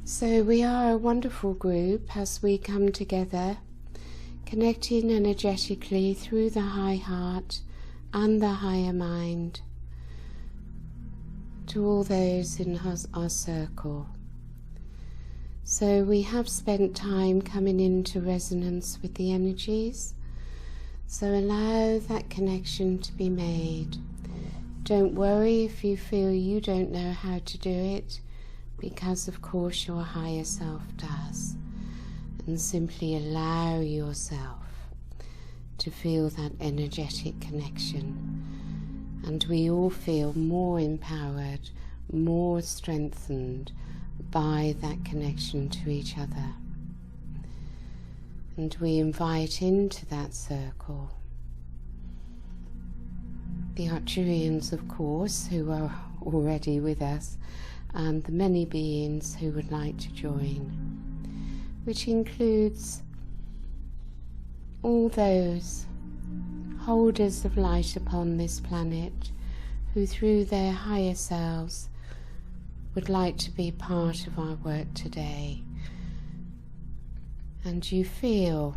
So we are a wonderful group as we come together, connecting energetically through the high heart and the higher mind to all those in our circle. So we have spent time coming into resonance with the energies, so allow that connection to be made. Don't worry if you feel you don't know how to do it, because of course your higher self does, and simply allow yourself to feel that energetic connection, and we all feel more empowered, more strengthened by that connection to each other. And we invite into that circle the Arcturians, of course, who are already with us, and the many beings who would like to join, which includes all those holders of light upon this planet who through their higher selves would like to be part of our work today. And you feel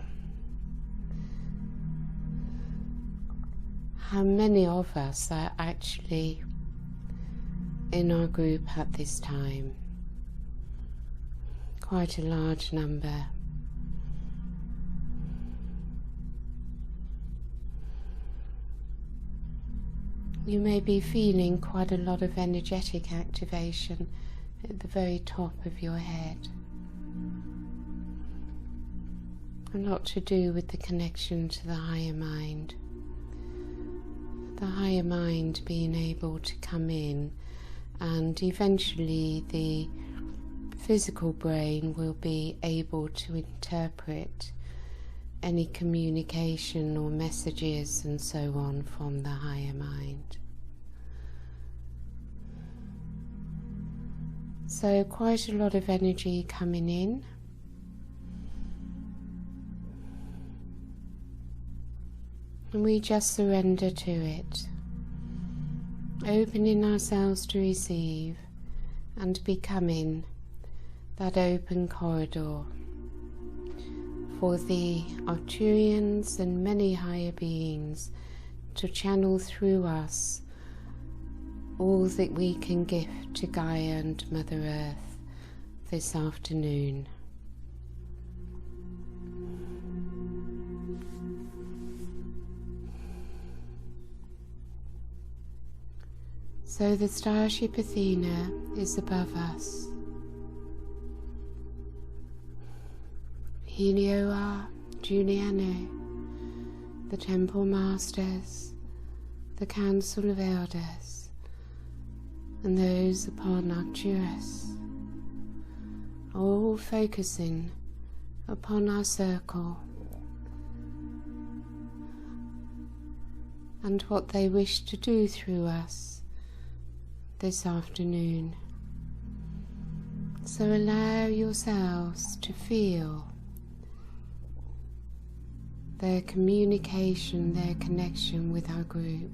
how many of us are actually in our group at this time. Quite a large number. You may be feeling quite a lot of energetic activation at the very top of your head. A lot to do with the connection to the higher mind. The higher mind being able to come in, and eventually the physical brain will be able to interpret any communication or messages and so on from the higher mind. So quite a lot of energy coming in. And we just surrender to it, opening ourselves to receive and becoming that open corridor for the Arcturians and many higher beings to channel through us all that we can gift to Gaia and Mother Earth this afternoon. So the starship Athena is above us. Helio, Juliano, the Temple Masters, the Council of Elders, and those upon Arcturus, all focusing upon our circle and what they wish to do through us this afternoon. So allow yourselves to feel their communication, their connection with our group.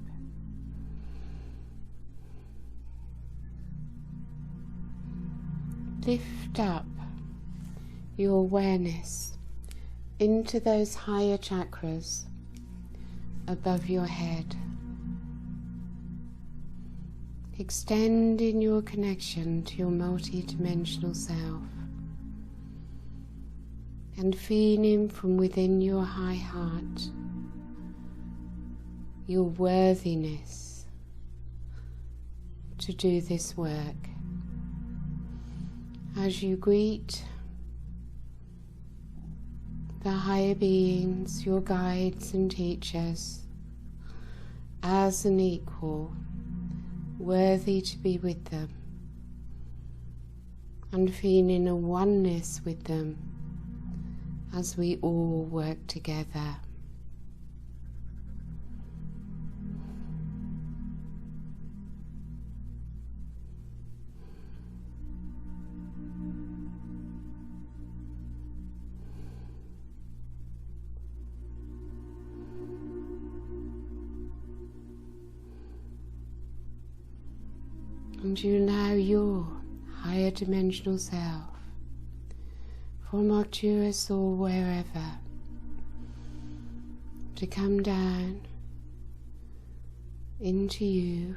Lift up your awareness into those higher chakras above your head. Extending your connection to your multi-dimensional self and feeling from within your high heart your worthiness to do this work. As you greet the higher beings, your guides and teachers, as an equal, worthy to be with them, and feeling a oneness with them as we all work together. And you allow your higher dimensional self from Arcturus or wherever, to come down into you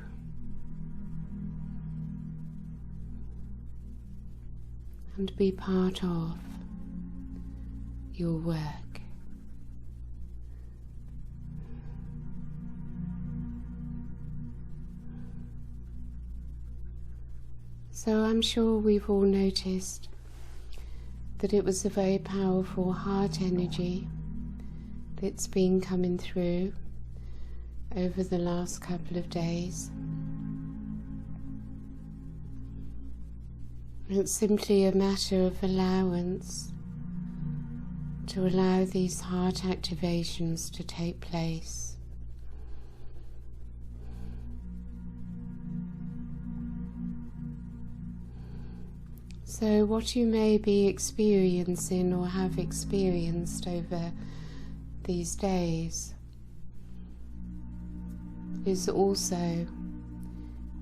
and be part of your work. So I'm sure we've all noticed that it was a very powerful heart energy that's been coming through over the last couple of days. It's simply a matter of allowance, to allow these heart activations to take place. So what you may be experiencing or have experienced over these days is also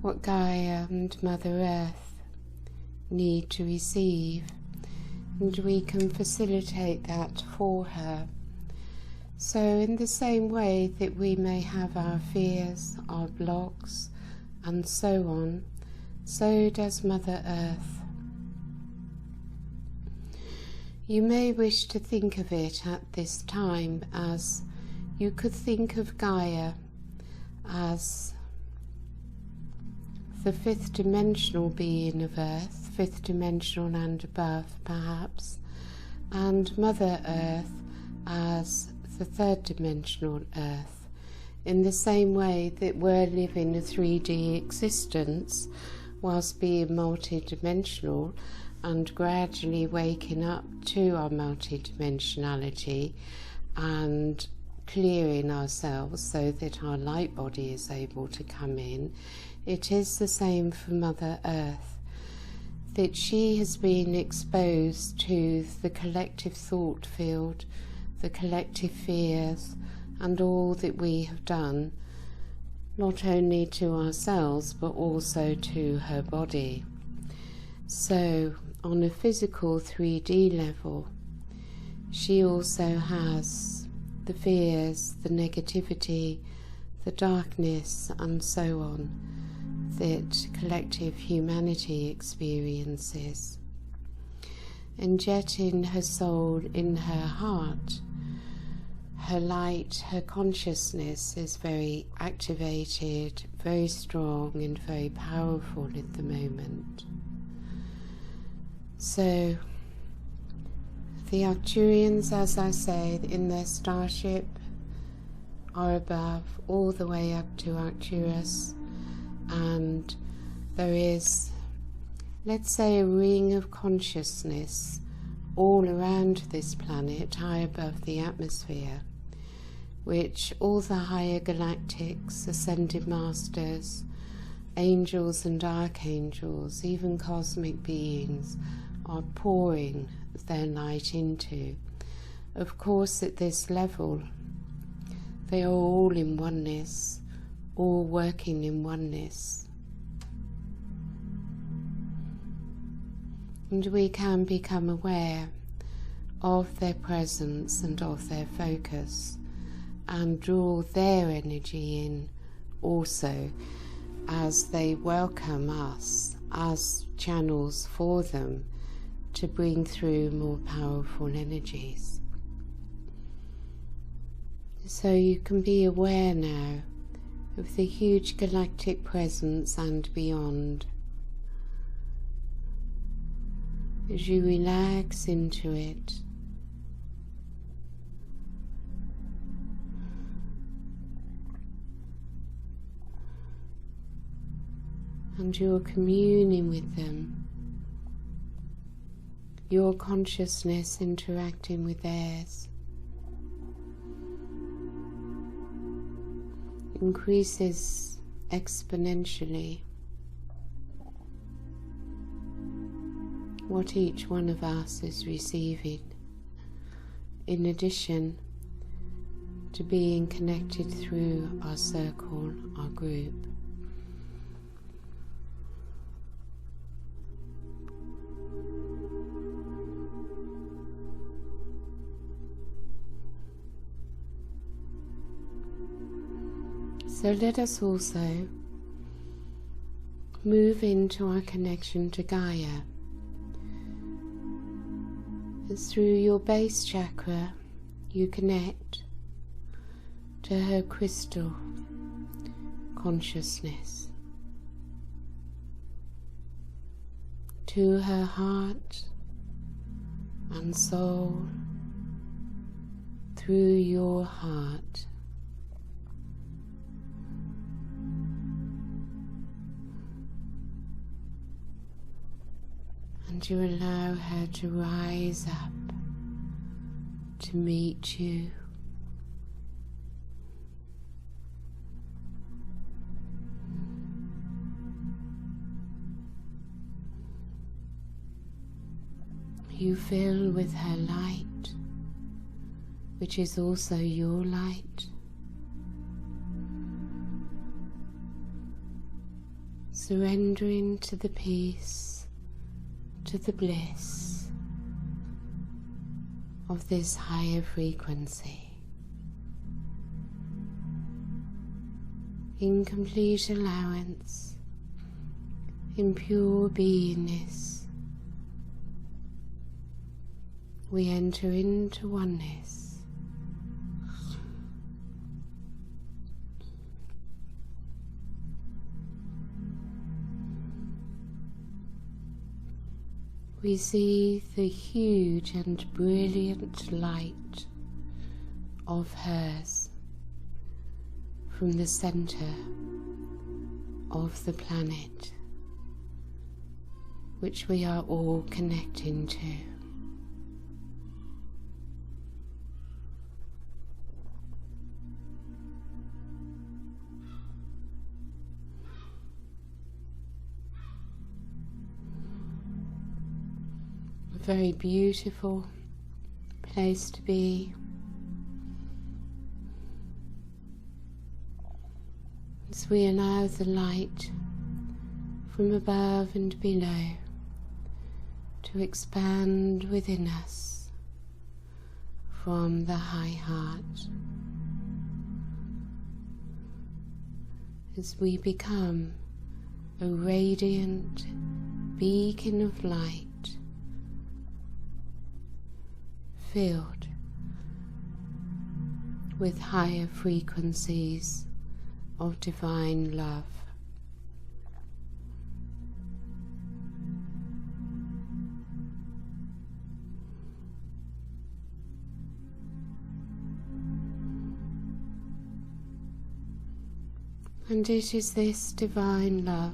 what Gaia and Mother Earth need to receive, and we can facilitate that for her. So in the same way that we may have our fears, our blocks, and so on, so does Mother Earth. You may wish to think of it at this time as you could think of Gaia as the fifth dimensional being of Earth, fifth dimensional and above perhaps, and Mother Earth as the third dimensional Earth, in the same way that we're living a 3D existence whilst being multi-dimensional and gradually waking up to our multidimensionality and clearing ourselves so that our light body is able to come in. It is the same for Mother Earth, that she has been exposed to the collective thought field, the collective fears, and all that we have done, not only to ourselves but also to her body. So on a physical 3D level, she also has the fears, the negativity, the darkness, and so on that collective humanity experiences. And yet in her soul, in her heart, her light, her consciousness is very activated, very strong and very powerful at the moment. So the Arcturians, as I say, in their starship are above, all the way up to Arcturus, and there is, let's say, a ring of consciousness all around this planet, high above the atmosphere, which all the higher galactics, ascended masters, angels and archangels, even cosmic beings, are pouring their light into. Of course, at this level, they are all in oneness, all working in oneness. And we can become aware of their presence and of their focus, and draw their energy in also, as they welcome us as channels for them to bring through more powerful energies. So you can be aware now of the huge galactic presence and beyond. As you relax into it, and you're communing with them, your consciousness interacting with theirs, increases exponentially. What each one of us is receiving, in addition to being connected through our circle, our group. So let us also move into our connection to Gaia. As through your base chakra you connect to her crystal consciousness, to her heart and soul through your heart. And you allow her to rise up to meet you. You fill with her light, which is also your light. Surrendering to the peace, to the bliss of this higher frequency, in complete allowance, in pure beingness. We enter into oneness. We see the huge and brilliant light of hers from the center of the planet, which we are all connecting to. Very beautiful place to be. As we allow the light from above and below to expand within us from the high heart, as we become a radiant beacon of light, filled with higher frequencies of divine love. And it is this divine love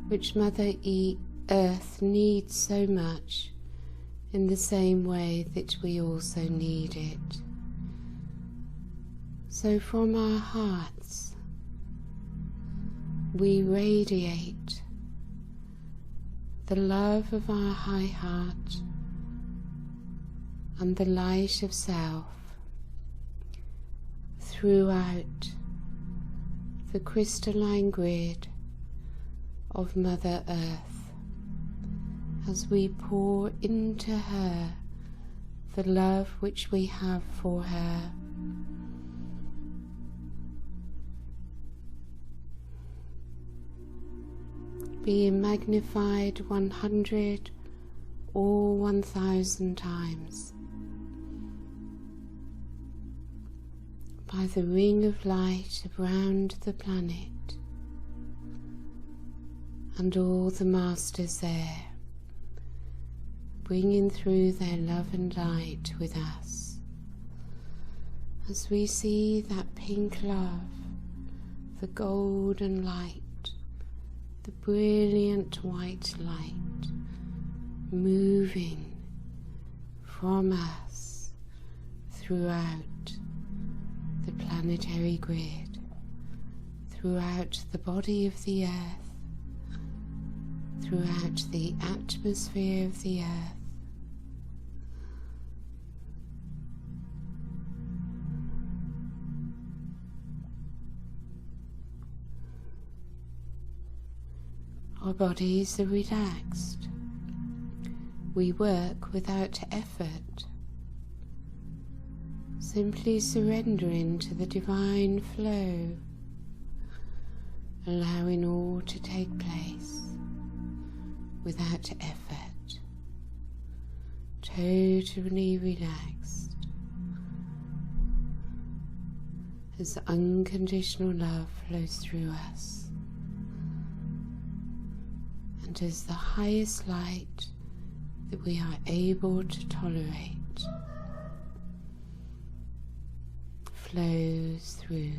which Mother Earth needs so much, in the same way that we also need it. So from our hearts we radiate the love of our high heart and the light of self throughout the crystalline grid of Mother Earth, as we pour into her the love which we have for her. Being magnified 100 or 1,000 times by the ring of light around the planet and all the masters there, bringing through their love and light with us, as we see that pink love, the golden light, the brilliant white light moving from us throughout the planetary grid, throughout the body of the earth, throughout the atmosphere of the earth, our bodies are relaxed. We work without effort. Simply surrendering to the divine flow, allowing all to take place without effort, totally relaxed, as unconditional love flows through us, and as the highest light that we are able to tolerate flows through.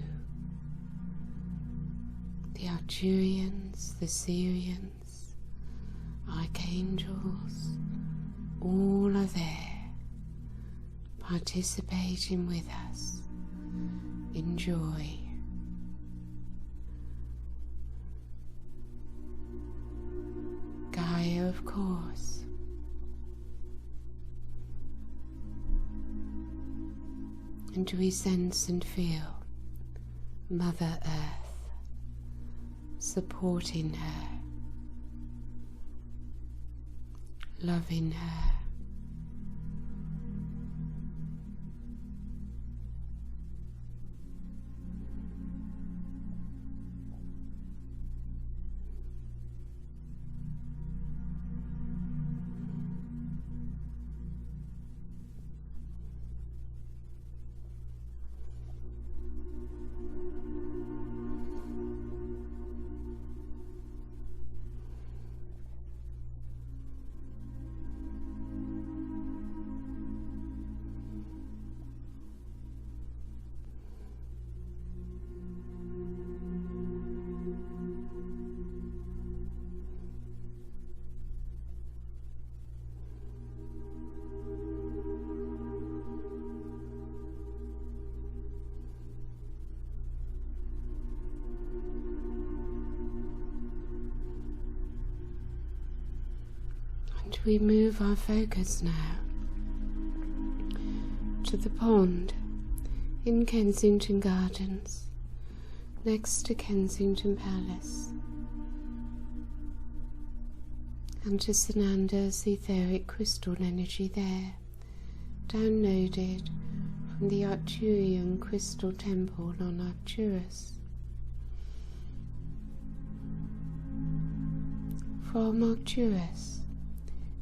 The Arcturians, the Syrians, archangels, all are there, participating with us in joy. Gaia, of course. And we sense and feel Mother Earth supporting her, loving her. We move our focus now to the pond in Kensington Gardens, next to Kensington Palace, and to Sananda's etheric crystal energy there, downloaded from the Arcturian crystal temple on Arcturus. From Arcturus,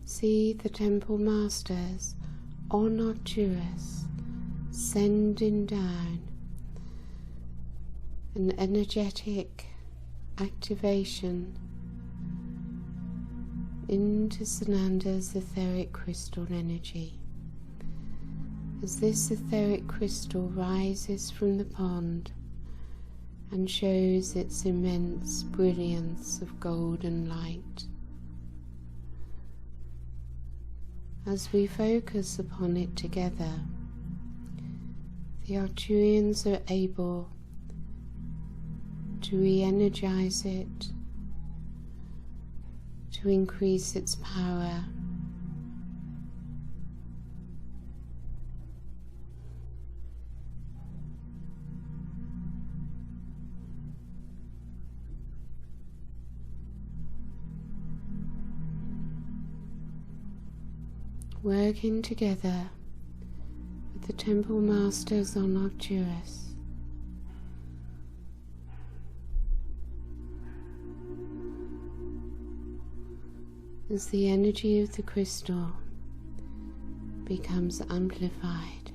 see the temple masters on Arcturus sending down an energetic activation into Sananda's etheric crystal energy. As this etheric crystal rises from the pond and shows its immense brilliance of golden light. As we focus upon it together, the Arcturians are able to re-energize it, to increase its power, working together with the temple masters on Arcturus. As the energy of the crystal becomes amplified,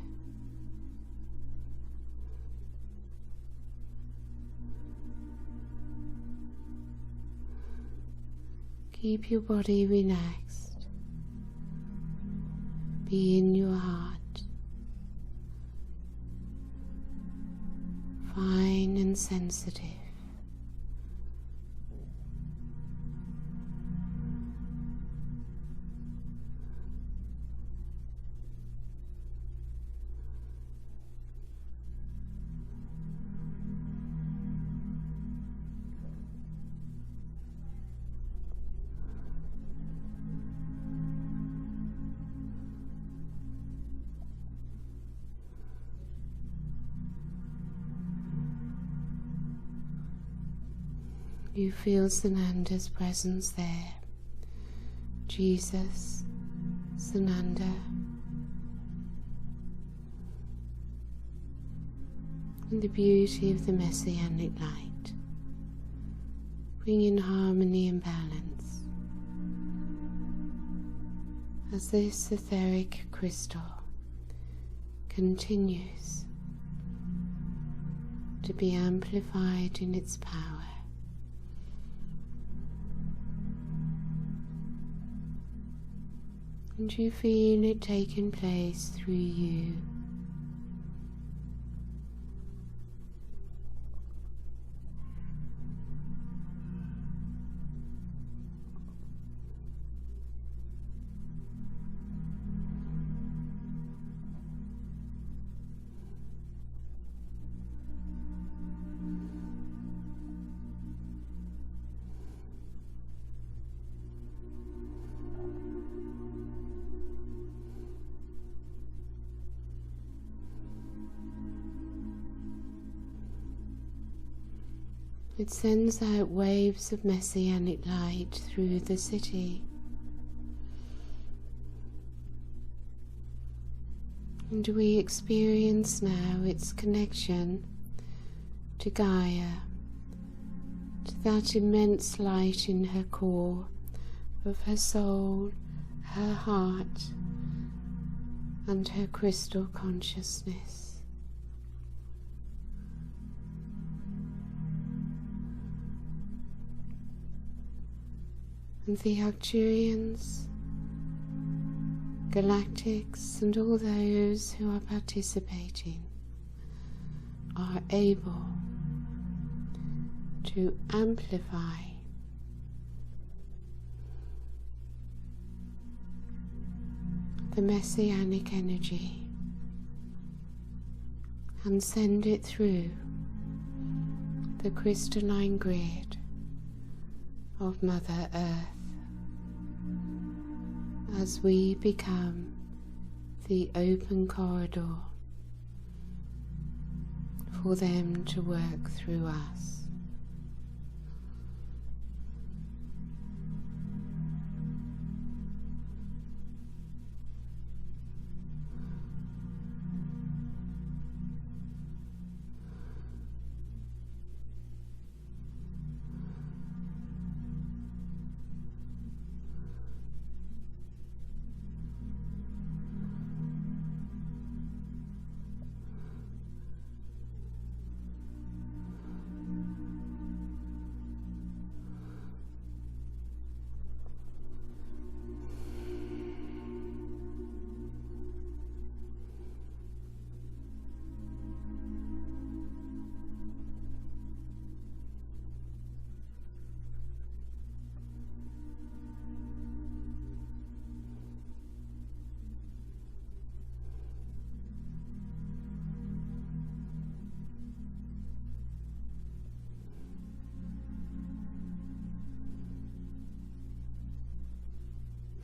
keep your body relaxed. Be in your heart, fine and sensitive. You feel Sananda's presence there. Jesus, Sananda. and the beauty of the messianic light, bringing harmony and balance as this etheric crystal continues to be amplified in its power. And you feel it taking place through you. It sends out waves of messianic light through the city, and we experience now its connection to Gaia, to that immense light in her core of her soul, her heart, and her crystal consciousness. And the Arcturians, galactics, and all those who are participating are able to amplify the messianic energy and send it through the crystalline grid of Mother Earth as we become the open corridor for them to work through us.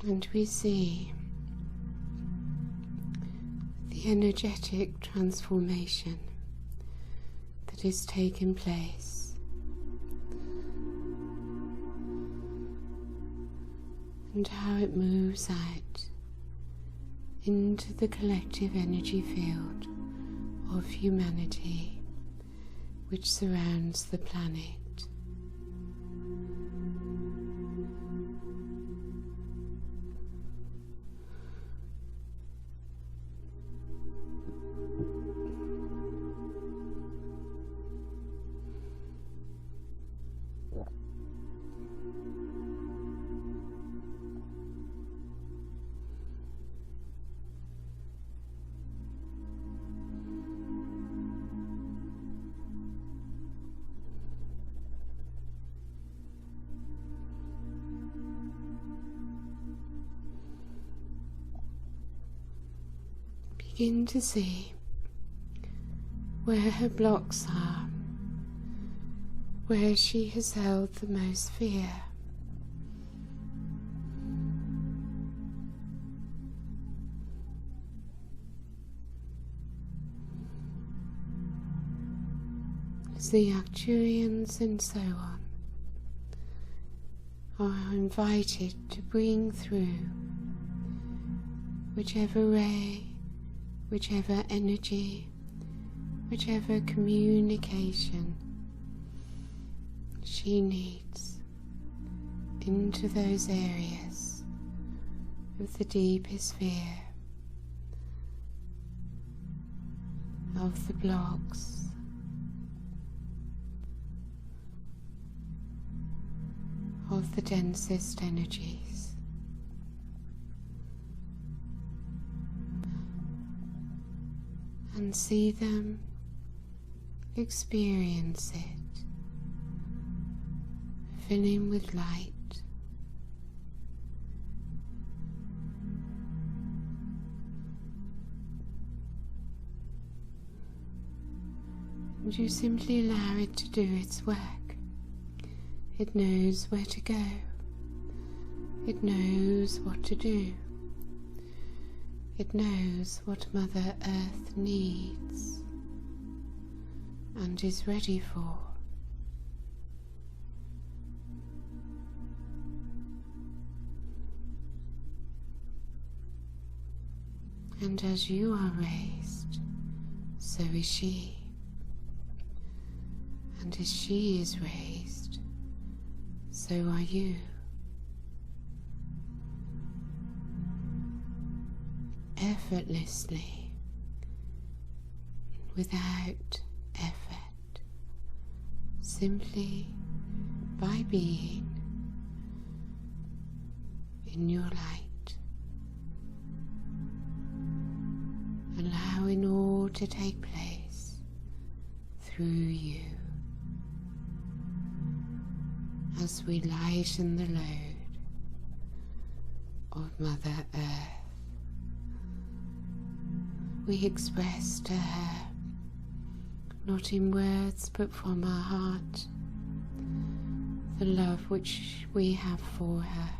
And we see the energetic transformation that is taking place, and how it moves out into the collective energy field of humanity which surrounds the planet. Begin to see where her blocks are, where she has held the most fear. As the Arcturians and so on are invited to bring through whichever ray, whichever energy, whichever communication she needs into those areas of the deepest fear, of the blocks, of the densest energies. And see them, experience it, filling with light. And you simply allow it to do its work. It knows where to go. It knows what to do. It knows what Mother Earth needs and is ready for. And as you are raised, so is she. And as she is raised, so are you. Effortlessly, without effort, simply by being in your light, allowing all to take place through you as we lighten the load of Mother Earth. We express to her, not in words but from our heart, the love which we have for her.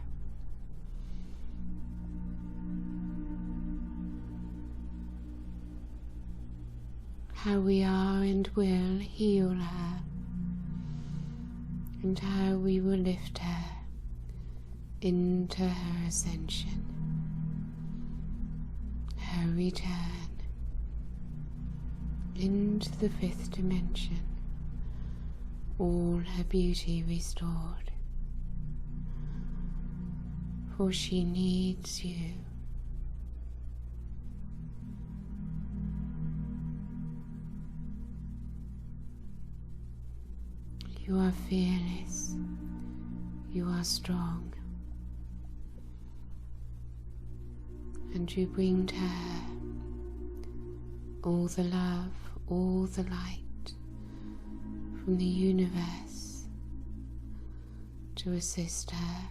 How we are and will heal her, and how we will lift her into her ascension, her return into the fifth dimension, all her beauty restored, for she needs you. You are fearless, you are strong, and you bring to her all the love, all the light from the universe to assist her.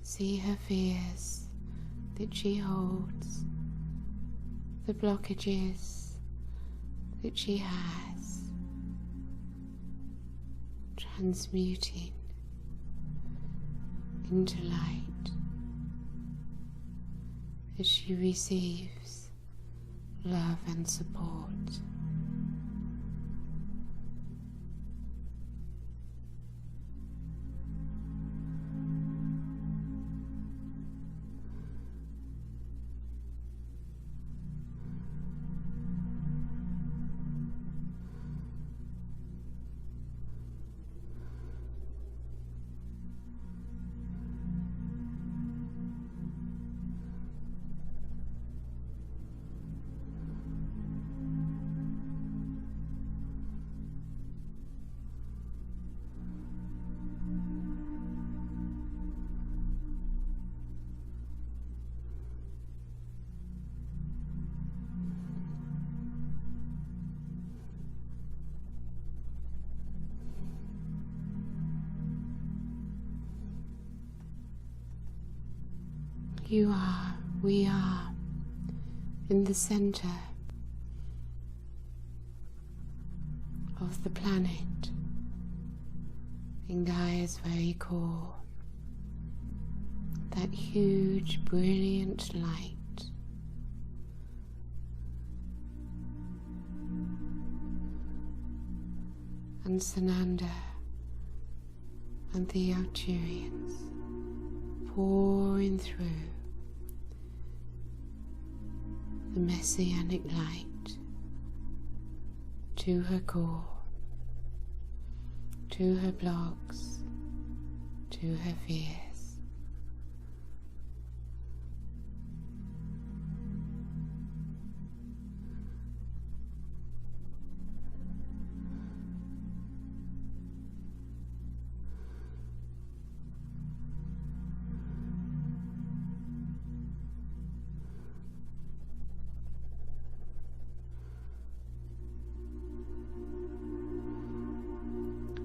See her fears that she holds, the blockages that she has, transmuting into light as she receives love and support. You are, we are, in the center of the planet, in Gaia's very core, that huge, brilliant light. And Sananda and the Arcturians pouring through the messianic light to her core, to her blocks, to her fears.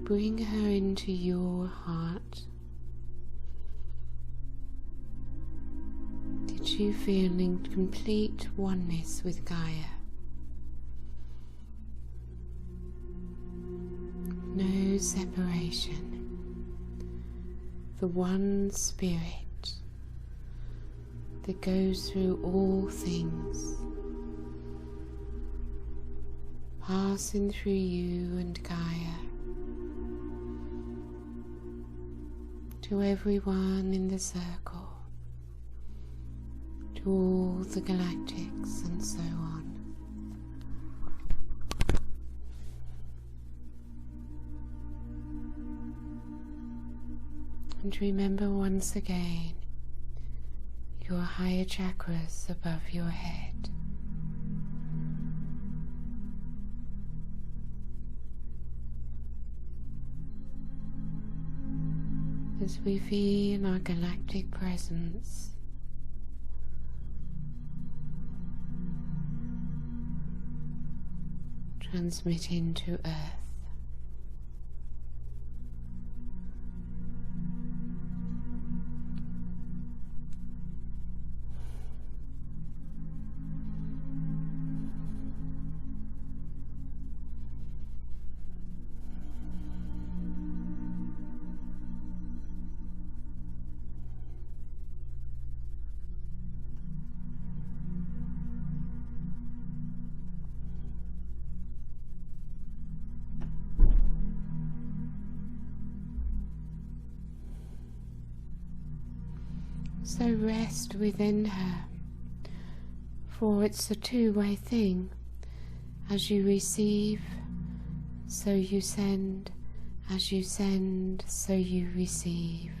Bring her into your heart. Did you feel in complete oneness with Gaia? No separation. The one spirit that goes through all things, passing through you and Gaia, to everyone in the circle, to all the galactics, and so on. And remember once again your higher chakras above your head. As we feel our galactic presence transmitting to Earth. So rest within her, for it's a two-way thing. As you receive, so you send. As you send, so you receive.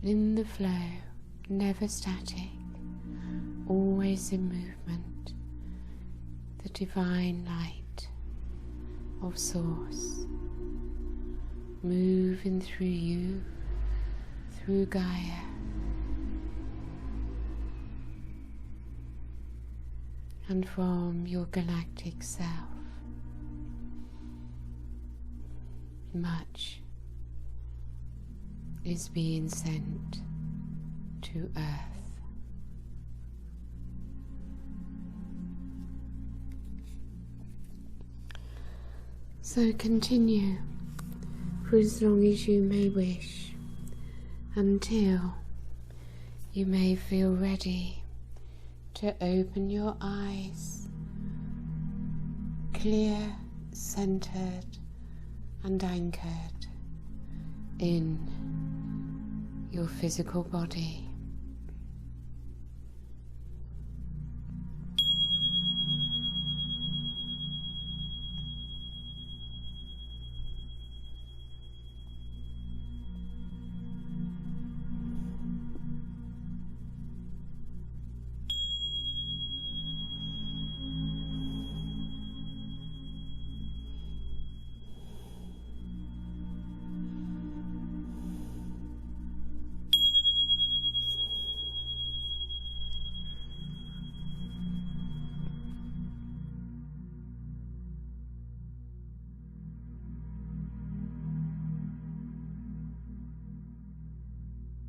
In the flow, never static, always in movement, the divine light of Source, moving through you, through Gaia, and from your galactic self. Much is being sent to Earth. So continue for as long as you may wish, until you may feel ready to open your eyes, clear, centered and anchored in your physical body.